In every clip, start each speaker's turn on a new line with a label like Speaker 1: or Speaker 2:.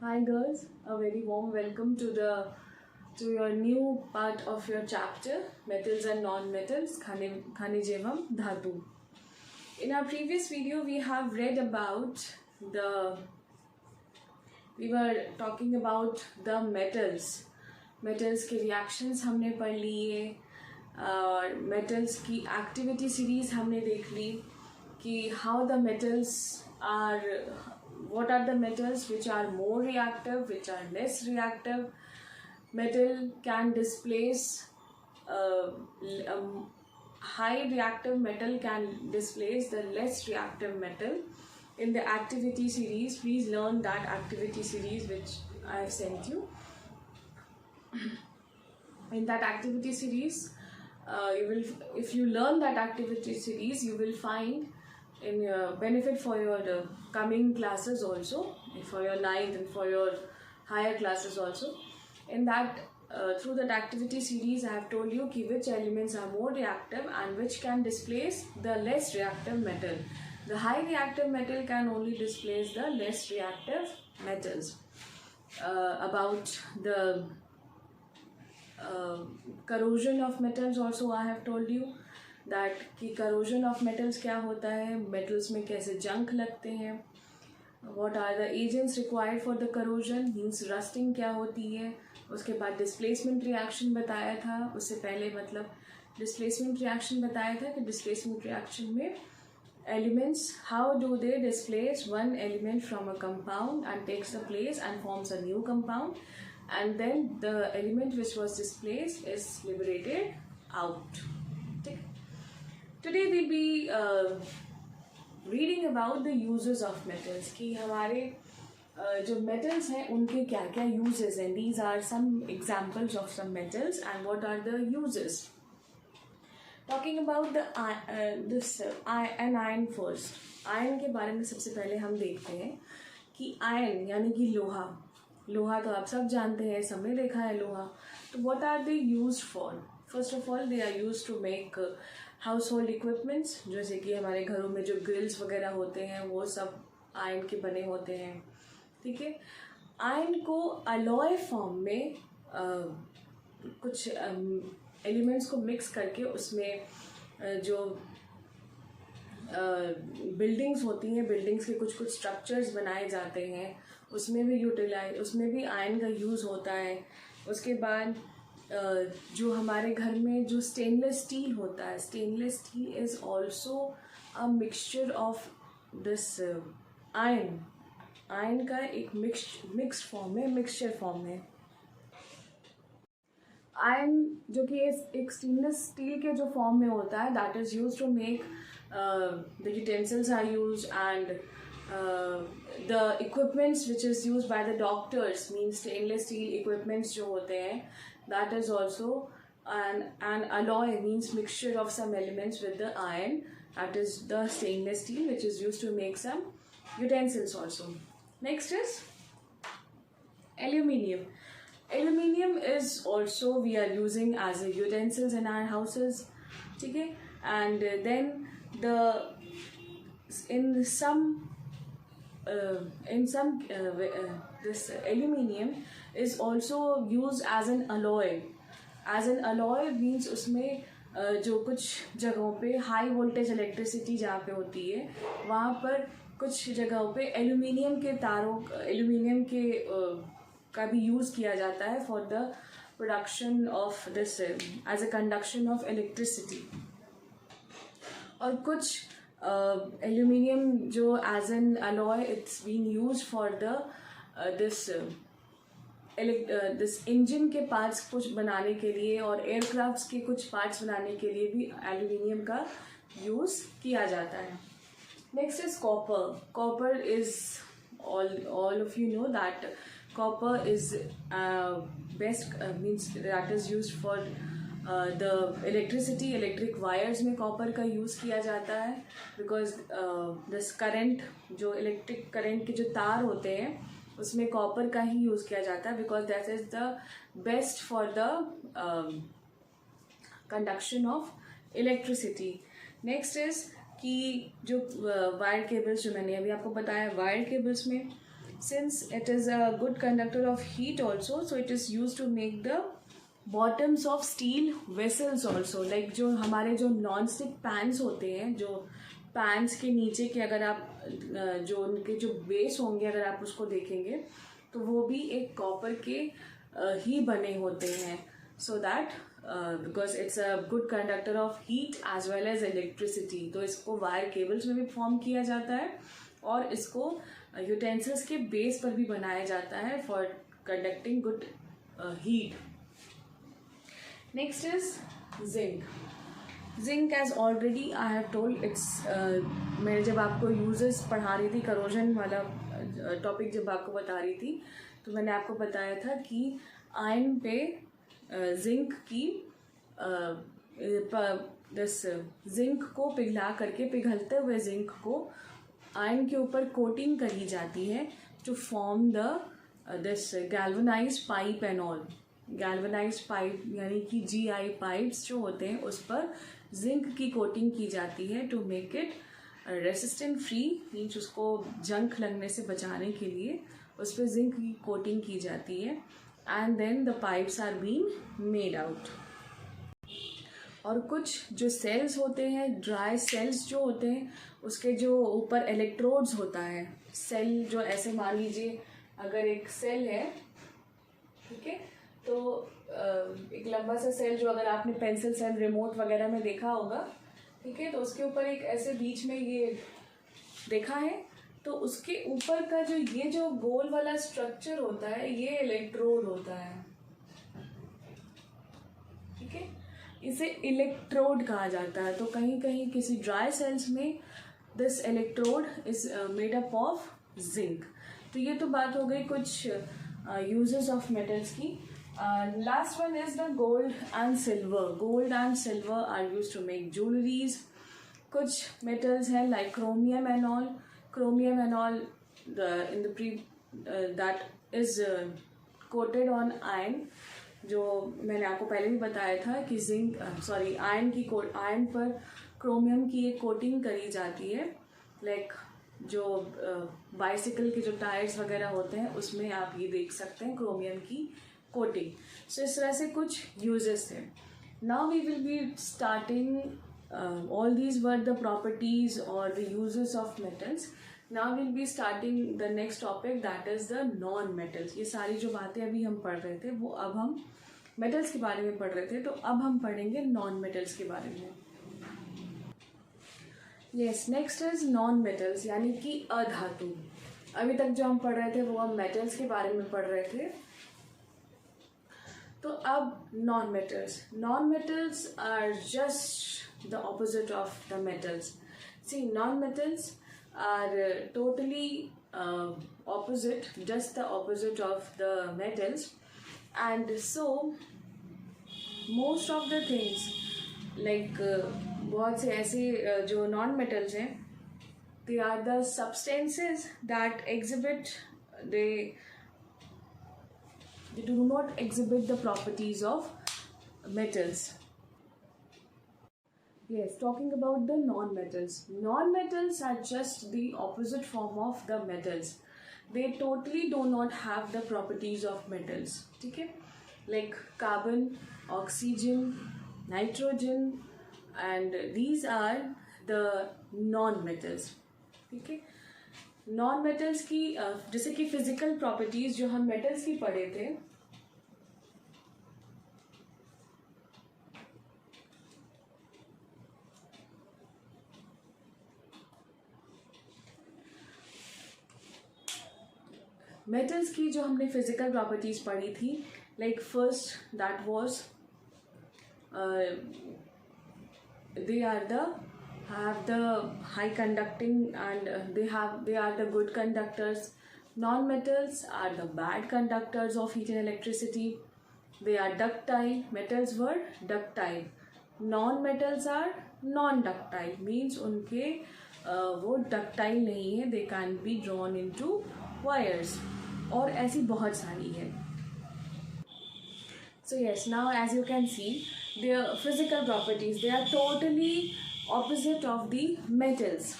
Speaker 1: Hi girls, a very warm welcome to your new part of your chapter, metals and non-metals, Khanij evam Dhatu. In our previous video, we were talking about the metals के reactions हमने पढ़ लिए और metals की activity series हमने देख ली कि what are the metals which are more reactive, which are less reactive. Metal can displace high reactive metal can displace the less reactive metal. In the activity series, please learn that activity series which I have sent you. In that activity series, if you learn that activity series, you will find in your benefit for your coming classes also, for your 9th and for your higher classes also. In that through that activity series, I have told you which elements are more reactive and which can displace the less reactive metal. The high reactive metal can only displace the less reactive metals. About the corrosion of metals also I have told you that कि corrosion of metals क्या होता है, metals में कैसे junk लगते हैं, what are the agents required for the corrosion, means rusting क्या होती है, उसके बाद displacement reaction बताया था, उससे पहले मतलब displacement reaction बताया था कि displacement reaction में elements, how do they displace one element from a compound and takes the place and forms a new compound, and then the element which was displaced is liberated out. Today we'll be reading about the uses of metals कि हमारे जो metals हैं उनके क्या क्या uses हैं. These are some examples of some metals and what are the uses. Talking about the an iron first. Iron के बारे में सबसे पहले हम देखते हैं कि iron यानी कि लोहा तो आप सब जानते हैं, सबने देखा है लोहा. तो what are they used for? First of all, they are used to make household equipments, जैसे कि हमारे घरों में जो ग्रिल्स वगैरह होते हैं वो सब आयरन के बने होते हैं. ठीक है. आयरन को अलॉय फॉर्म में कुछ एलिमेंट्स को मिक्स करके उसमें जो बिल्डिंग्स होती हैं, बिल्डिंग्स के कुछ स्ट्रक्चर्स बनाए जाते हैं, उसमें भी आयरन का यूज़ होता है. उसके बाद जो हमारे घर में जो स्टेनलेस स्टील होता है, stainless steel is also a mixture of this iron का एक मिक्स्ड फॉर्म है, मिक्सचर फॉर्म है. आयरन जो कि एक स्टेनलेस स्टील के जो फॉर्म में होता है, that is use to make the utensils are use and the equipments which is use by the doctors, mean stainless steel equipments जो होते हैं, that is also an alloy, means mixture of some elements with the iron, that is the stainless steel which is used to make some utensils also. Next is aluminium. Aluminium is also we are using as a utensils in our houses. Okay? And then this aluminium is also used as an alloy. As an alloy means उसमें जो कुछ जगहों पे high voltage electricity जहाँ पे होती है, वहाँ पर कुछ जगहों पे एल्यूमिनियम के का भी यूज़ किया जाता है for the production of this as a conduction of electricity. और कुछ एल्यूमिनियम जो as an alloy it's been use for the this engine के पार्ट्स कुछ बनाने के लिए और एयरक्राफ्ट्स के कुछ पार्ट्स बनाने के लिए भी एल्यूमिनियम का यूज़ किया जाता है. Next is copper. Copper is all of you know that copper is best means that is used for the electric wires में कॉपर का यूज़ किया जाता है, बिकॉज दिस करंट जो इलेक्ट्रिक करंट के जो तार होते हैं उसमें कॉपर का ही यूज़ किया जाता है, because that is the best for the conduction of electricity. Next is कि जो वायर केबल्स जो मैंने अभी आपको बताया, वायर केबल्स में since it is a good conductor of heat also, so it is used to make the bottoms of steel vessels also. Like जो हमारे जो नॉन स्टिक पैन्स होते हैं, जो पैन्स के नीचे के अगर आप जो उनके जो बेस होंगे अगर आप उसको देखेंगे तो वो भी एक कॉपर के ही बने होते हैं, so that because it's a good conductor of heat as well as electricity. तो इसको वायर केबल्स में भी फॉर्म किया जाता है और इसको यूटेंसिल्स के बेस पर भी बनाया जाता है for conducting good heat. Next is zinc. Zinc as already I have told it's, मैं जब आपको यूजेस पढ़ा रही थी, करोजन वाला टॉपिक जब आपको बता रही थी, तो मैंने आपको बताया था कि आयरन पे जिंक की दिस जिंक को पिघला करके, पिघलते हुए जिंक को आयरन के ऊपर कोटिंग करी जाती है to form the this galvanised pipe and all. Galvanised pipe यानी कि GI पाइप्स जो होते हैं उस पर जिंक की कोटिंग की जाती है to make it resistant free, means उसको जंग लगने से बचाने के लिए उस पर जिंक की कोटिंग की जाती है. And then the pipes are being made out. और कुछ जो सेल्स होते हैं, ड्राई सेल्स जो होते हैं, उसके जो ऊपर इलेक्ट्रोड्स होता है, सेल जो ऐसे मान लीजिए अगर एक सेल है, ठीक है, तो एक लंबा सा सेल जो अगर आपने पेंसिल सेल रिमोट वगैरह में देखा होगा, ठीक है, तो उसके ऊपर एक ऐसे बीच में ये देखा है, तो उसके ऊपर का जो ये जो गोल वाला स्ट्रक्चर होता है ये इलेक्ट्रोड होता है, ठीक है, इसे इलेक्ट्रोड कहा जाता है. तो कहीं कहीं किसी ड्राई सेल्स में this electrode is made up of zinc. तो ये तो बात हो गई कुछ यूजेस ऑफ मेटल्स की. Last one is the gold and silver. Gold and silver are used to make jewelries. कुछ metals हैं like chromium and all. Chromium and all that is coated on iron. जो मैंने आपको पहले भी बताया था कि आयरन पर क्रोमियम की एक कोटिंग करी जाती है. लाइक जो बाइसिकल के जो टायर्स वगैरह होते हैं उसमें आप ये देख सकते हैं क्रोमियम की कोटिंग. सो इस तरह से कुछ यूजेस थे. Now we will be starting all these were the properties और the uses of metals. Now will be starting the next topic, that is the non metals. ये सारी जो बातें अभी हम पढ़ रहे थे वो अब हम मेटल्स के बारे में पढ़ रहे थे, तो अब हम पढ़ेंगे नॉन मेटल्स के बारे में. Yes, next is non metals यानी कि अधातु. अभी तक जो हम पढ़ रहे थे वो हम मेटल्स के बारे में पढ़ रहे थे. तो अब non metals are just the opposite of the metals. See, non metals are totally opposite, just the opposite of the metals. And so most of the things like बहुत से ऐसे जो नॉन मेटल्स हैं, they are the substances that exhibit, they do not exhibit the properties of metals. Yes, talking about the non-metals. Non-metals are just the opposite form of the metals. They totally do not have the properties of metals. ठीक है? Like carbon, oxygen, nitrogen, and these are the non-metals. ठीक है? Non-metals की जैसे कि physical properties जो हम metals की पढ़े थे, मेटल्स की जो हमने फिजिकल प्रॉपर्टीज पढ़ी थी, like first that was they have the high conducting and they are the good conductors. Non-metals are the bad conductors of heat and electricity. They are ductile. Metals were ductile. Non-metals are non-ductile, means उनके वो ductile नहीं है, they can be drawn into wires. और ऐसी बहुत सारी है. So yes, now as you can see, their physical properties, they are totally opposite of the metals.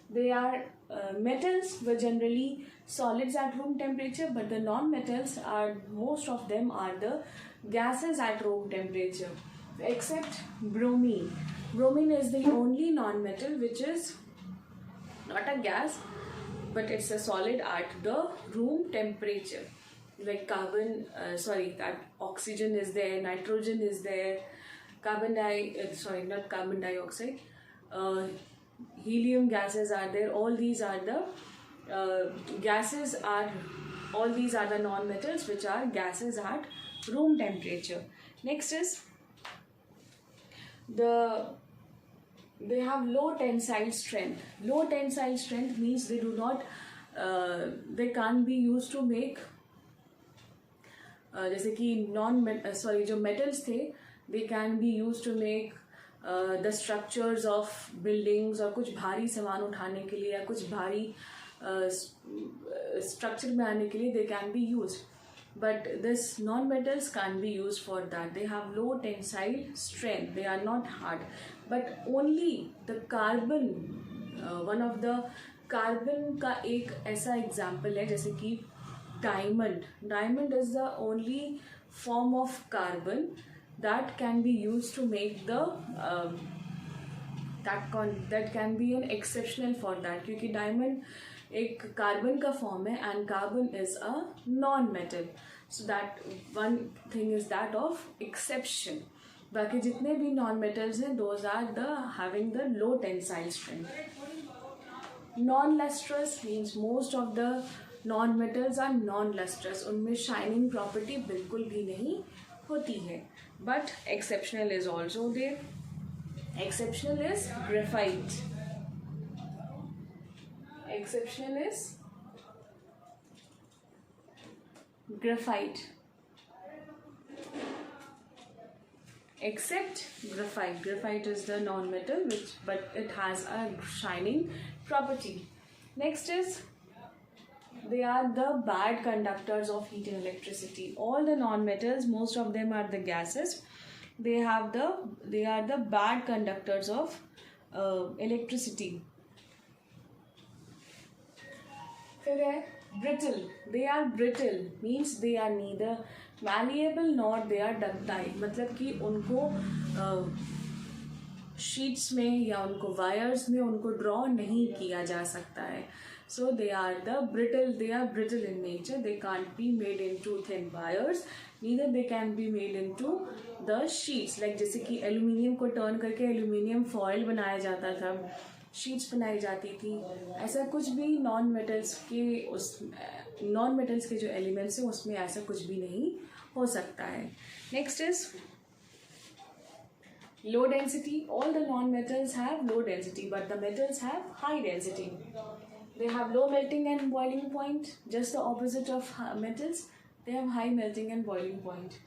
Speaker 1: They are metals were generally solids at room temperature, but the non-metals are, most of them are the gases at room temperature, except bromine. Bromine is the only non-metal which is not a gas, but it's a solid at the room temperature. Like that oxygen is there, nitrogen is there, not carbon dioxide, helium gases are there. All these are the non-metals which are gases at room temperature. Next is they have low tensile strength. Low tensile strength means they can't be used to make जैसे कि जो metals थे, they can be used to make the structures of buildings, और कुछ भारी सामान उठाने के लिए या कुछ भारी structure में आने के लिए they can be used. But this non-metals can't be used for that. They have low tensile strength. They are not hard. But only the carbon, one of the carbon का एक ऐसा example है जैसे कि diamond. Diamond is the only form of carbon that can be used to make the that can be an exceptional for that, क्योंकि diamond एक carbon का form है and carbon is a non-metal. So that one thing is that of exception. बाकी जितने भी non-metals हैं, those are having the low tensile strength. Non-lustrous means most of the non-metals are non-lustrous. उनमें shining property बिल्कुल भी नहीं होती है. But exceptional is also there. Exceptional is graphite. Exceptional is graphite. Except graphite. Graphite is the non-metal but it has a shining property. Next is they are the bad conductors of heat and electricity. All the non-metals, most of them are the gases. They are the bad conductors of electricity. फिर है brittle. They are brittle means they are neither malleable nor they are ductile. मतलब कि उनको sheets में या उनको wires में उनको ड्रॉ नहीं किया जा सकता है. So they are brittle in nature. They can't be made into thin wires. Neither they can be made into the sheets. Like जैसे कि एल्यूमिनियम को टर्न करके एल्यूमिनियम फॉयल बनाया जाता था, शीट्स बनाई जाती थी. ऐसा कुछ भी नॉन मेटल्स के जो एलिमेंट्स हैं उसमें ऐसा कुछ भी नहीं हो सकता है. Next is low density. All the non-metals have low density, but the metals have high density. They have low melting and boiling point, just the opposite of metals. They have high melting and boiling point.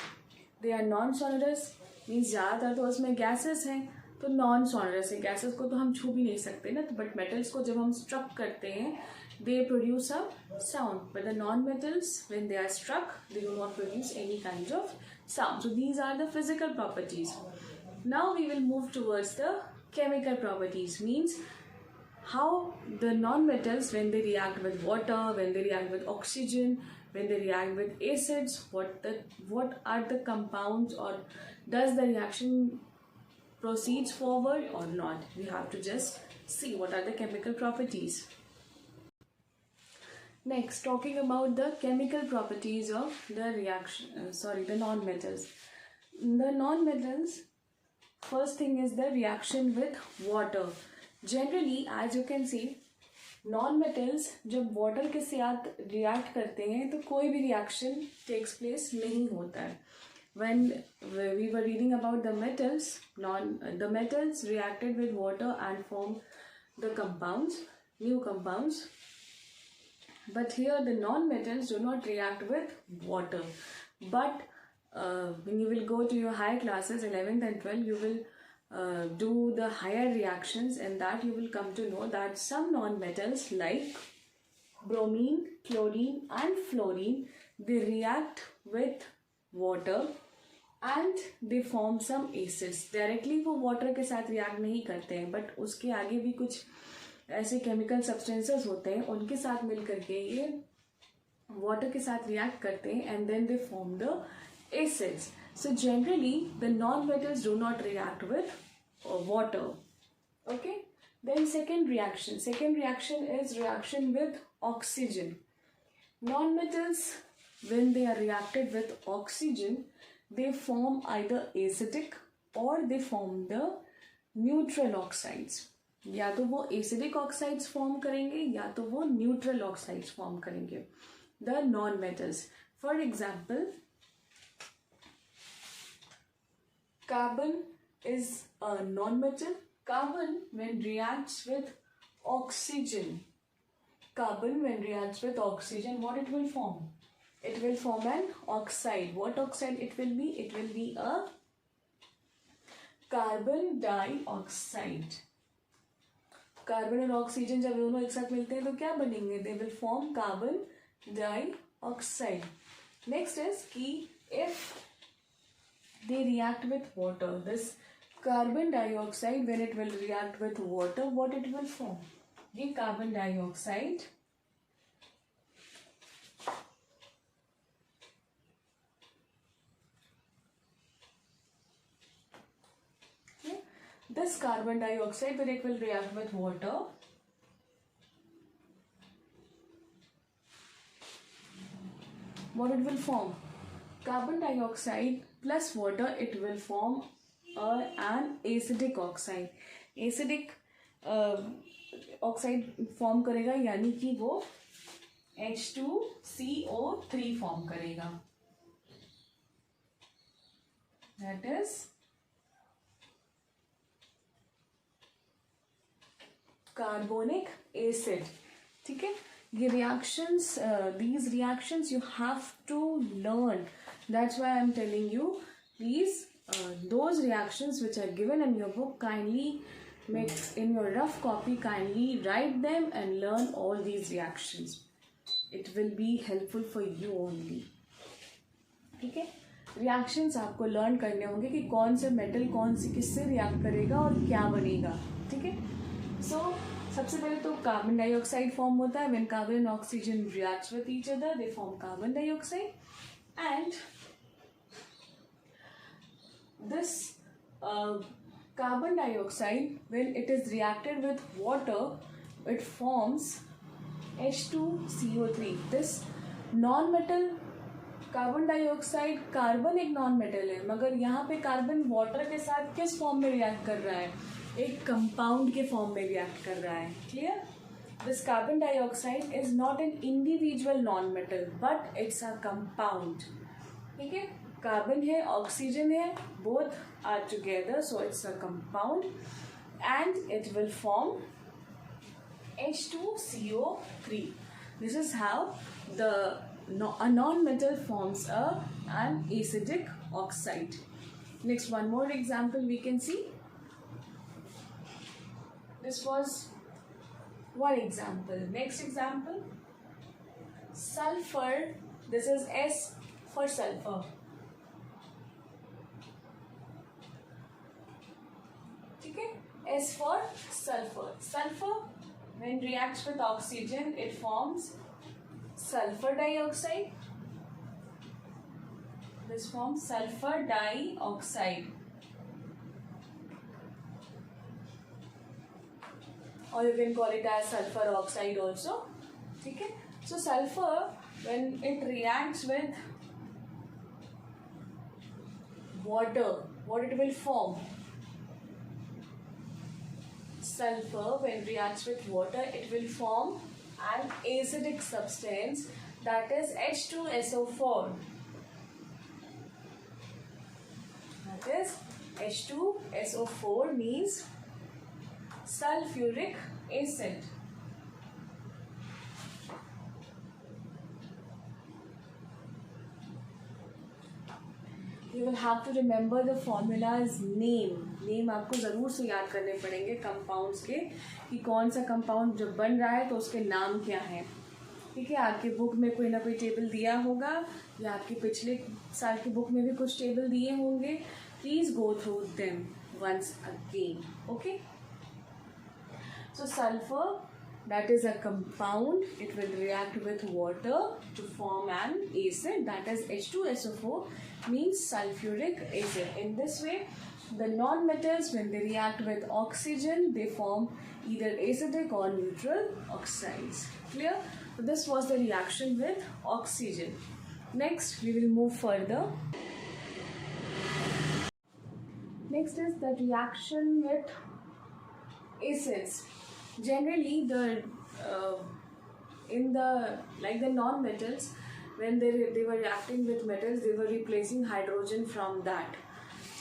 Speaker 1: They are non-sonorous, means ज़्यादातर तो उसमें gases हैं, तो non-sonorous है. gases को तो हम छू भी नहीं सकते ना, but metals को जब हम struck करते हैं, they produce a sound. But the non-metals, when they are struck, they do not produce any kind of sound. So these are the physical properties. Now we will move towards the chemical properties, means how the non-metals, when they react with water, when they react with oxygen, when they react with acids, what are the compounds, or does the reaction proceeds forward or not. We have to just see what are the chemical properties. Next, talking about the chemical properties of the the non-metals. The non-metals, first thing is the reaction with water. Generally, as you can see, non-metals जब water के साथ react करते हैं तो कोई भी reaction takes place नहीं होता है. When we were reading about the metals, the metals reacted with water and formed the compounds, new compounds. But here the non-metals do not react with water. But when you will go to your higher classes, 11th and 12th, you will do the higher reactions, and that you will come to know that some non-metals like bromine, chlorine and fluorine, they react with water and they form some acids. Directly वो water के साथ react नहीं करते हैं, but उसके आगे भी कुछ ऐसे केमिकल सब्सटेंसेस होते हैं, उनके साथ मिल करके ये वाटर के साथ रिएक्ट करते हैं and then they form the acids. So generally the non metals do not react with water. Okay, then second reaction is reaction with oxygen. Non-metals, when they are reacted with oxygen, they form either acidic or they form the neutral oxides. या तो वो acidic oxides form करेंगे या तो वो neutral oxides form करेंगे. The non-metals, for example, carbon is a non-metal. Carbon when reacts with oxygen, what it will form? It will form an oxide. What oxide it will be? It will be a carbon dioxide. Carbon और oxygen जब दोनों एक साथ मिलते हैं तो क्या बनेंगे? They will form carbon dioxide. Next is कि if they react with water, this carbon dioxide, when it will react with water, what it will form? ये carbon dioxide this carbon dioxide, when it will react with water, what it will form? Carbon dioxide plus water, it will form an acidic oxide. Acidic oxide form करेगा, यानी कि वो H2CO3 form करेगा. That is carbonic acid. ठीक है, ये reactions, these reactions you have to learn. That's why I'm telling you, please, those reactions which are given in your book, kindly make in your rough copy, kindly write them and learn all these reactions. It will be helpful for you only. ठीक है, reactions आपको learn करने होंगे कि कौन से metal कौन सी किससे रिएक्ट करेगा और क्या बनेगा. ठीक है, सो सबसे पहले तो कार्बन डाइऑक्साइड फॉर्म होता है. When carbon and oxygen reacts with each other, they form carbon dioxide. And this carbon dioxide, when it is reacted with water, it forms H2CO3. This non-metal carbon dioxide, carbon एक non metal है, मगर यहाँ पे carbon water के साथ किस form में react कर रहा है? एक कंपाउंड के फॉर्म में रिएक्ट कर रहा है. Clear? This carbon dioxide is not an individual non metal but it's a compound. ठीक है, कार्बन है, ऑक्सीजन है, both are together, so it's a compound and it will form H2CO3. This is how a non-metal forms an acidic oxide. Next, one more example we can see. This was one example. Next example, sulfur. This is S for sulfur. S for sulfur. Sulfur, when reacts with oxygen, it forms sulfur dioxide. This forms sulfur dioxide. Or you can call it as sulfur oxide also. ठीक है? So sulfur, when it reacts with water, what it will form? Sulfur, when reacts with water, it will form an acidic substance, that is H2SO4. That is H2SO4 means sulfuric acid. You will have to remember the formulas name आपको ज़रूर से याद करने पड़ेंगे compounds के, कि कौन सा कंपाउंड जब बन रहा है तो उसके नाम क्या हैं. ठीक है, आपके बुक में कोई ना कोई टेबल दिया होगा या आपके पिछले साल की बुक में भी कुछ टेबल दिए होंगे. Please go through them once again. Okay, So sulfur, that is a compound, it will react with water to form an acid, that is H2SO4 means sulfuric acid. In this way, the non-metals, when they react with oxygen, they form either acidic or neutral oxides. Clear? So this was the reaction with oxygen. Next, we will move further. Next is the reaction with acids. Generally, the non-metals, when they were reacting with metals, they were replacing hydrogen from that.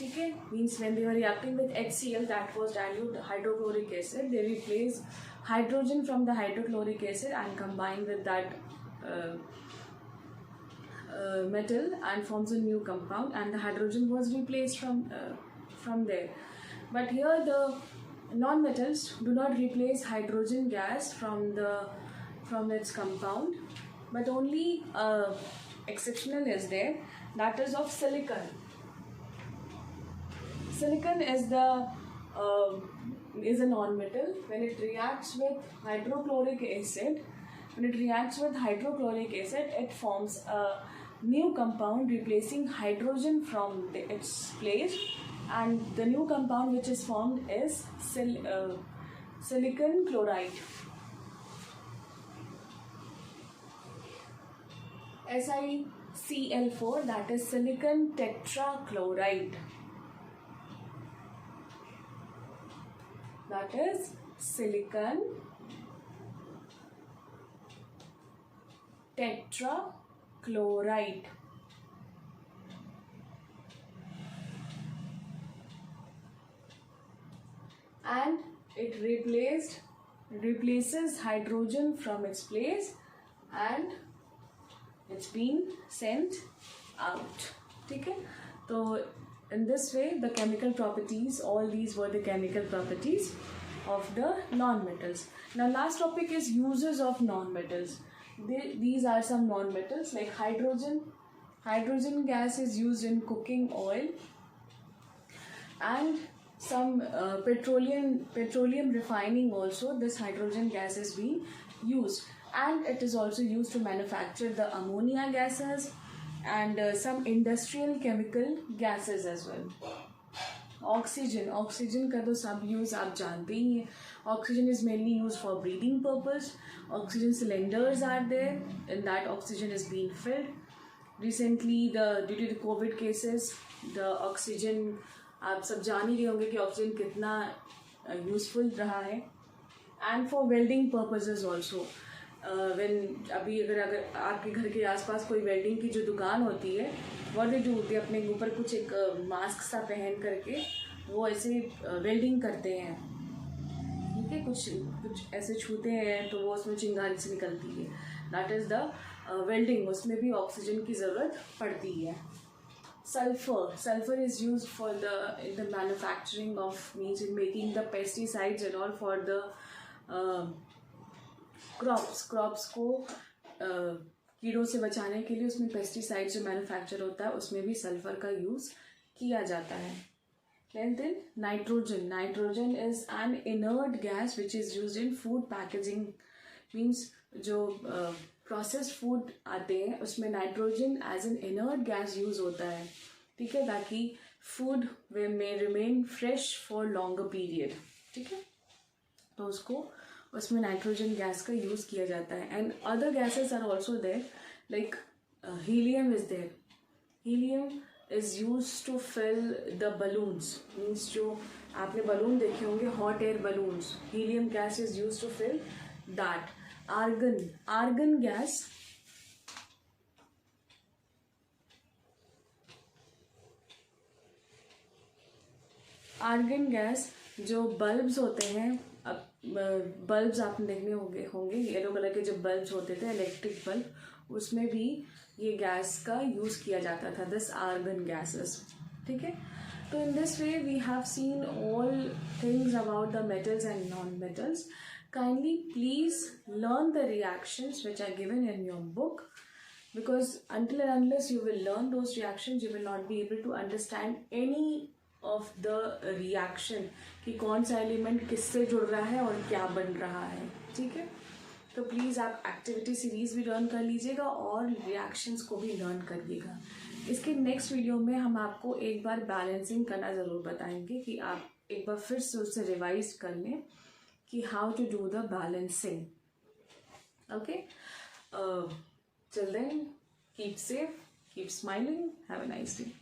Speaker 1: Okay, means when they were reacting with HCl, that was dilute hydrochloric acid, they replaced hydrogen from the hydrochloric acid and combine with that metal and forms a new compound, and the hydrogen was replaced from there. But here the non-metals do not replace hydrogen gas from its compound, but only exceptional is there, that is of silicon. Silicon is a non-metal. When it reacts with hydrochloric acid, it forms a new compound replacing hydrogen from its place, and the new compound which is formed is silicon chloride. SiCl4, that is silicon tetrachloride. That is silicon tetrachloride. And it replaces hydrogen from its place, and it's been sent out. Okay? So in this way, the chemical properties, all these were the chemical properties of the non-metals. Now last topic is uses of non-metals. These are some non-metals like hydrogen. Hydrogen gas is used in cooking oil, and some petroleum refining also, this hydrogen gas is being used, and it is also used to manufacture the ammonia gases and some industrial chemical gases as well. Oxygen का तो सब use आप जानते ही हैं. Oxygen is mainly used for breathing purpose. Oxygen cylinders are there, and that oxygen is being filled. Recently, due to the COVID cases, the oxygen, आप सब जान ही रहे होंगे कि ऑक्सीजन कितना यूजफुल रहा है. And for welding purposes also, अभी अगर आपके घर के आसपास कोई वेल्डिंग की जो दुकान होती है, व्हाट दे डू, दे अपने ऊपर कुछ एक मास्क सा पहन करके वो ऐसे वेल्डिंग करते हैं. ठीक है, कुछ ऐसे छूते हैं तो वो उसमें चिंगारी से निकलती है. That is the welding. उसमें भी ऑक्सीजन की ज़रूरत पड़ती है. Sulfur is used in the manufacturing of, means in making the pesticides and all for the crops को कीड़ों से बचाने के लिए उसमें पेस्टिसाइड जो मैन्युफैक्चर होता है उसमें भी सल्फर का यूज़ किया जाता है. Then nitrogen is an inert gas which is used in food packaging. Means जो प्रोसेस्ड फूड आते हैं उसमें nitrogen as an inert gas use होता है. ठीक है, ताकि फूड में remain fresh for longer period. ठीक है, तो उसमें नाइट्रोजन गैस का यूज़ किया जाता है. And other gases are also there, like helium is there. Helium is use to fill the balloons. Means जो आपने बलून देखे होंगे, hot air balloons, helium gas is use to fill that. Argon gas, जो bulbs होते हैं, bulbs आपने देखने होंगे येलो कलर के जो बल्ब्स होते थे, इलेक्ट्रिक बल्ब, उसमें भी ये गैस का यूज़ किया जाता था, दिस आर्गन गैसेस. ठीक है, तो in this way we have seen all things about the metals and non metals. Kindly please learn the reactions which are given in your book, because until and unless you will learn those reactions, you will not be able to understand any of the reaction कि कौन सा element किससे जुड़ रहा है और क्या बन रहा है, ठीक है। तो प्लीज़ आप एक्टिविटी सीरीज़ भी लर्न कर लीजिएगा और रिएक्शंस को भी लर्न करिएगा। इसके नेक्स्ट वीडियो में हम आपको एक बार बैलेंसिंग करना ज़रूर बताएंगे कि आप एक बार फिर से उससे रिवाइज कर लें कि how to do the balancing. Okay, till then, keep safe, keep smiling, have a nice day.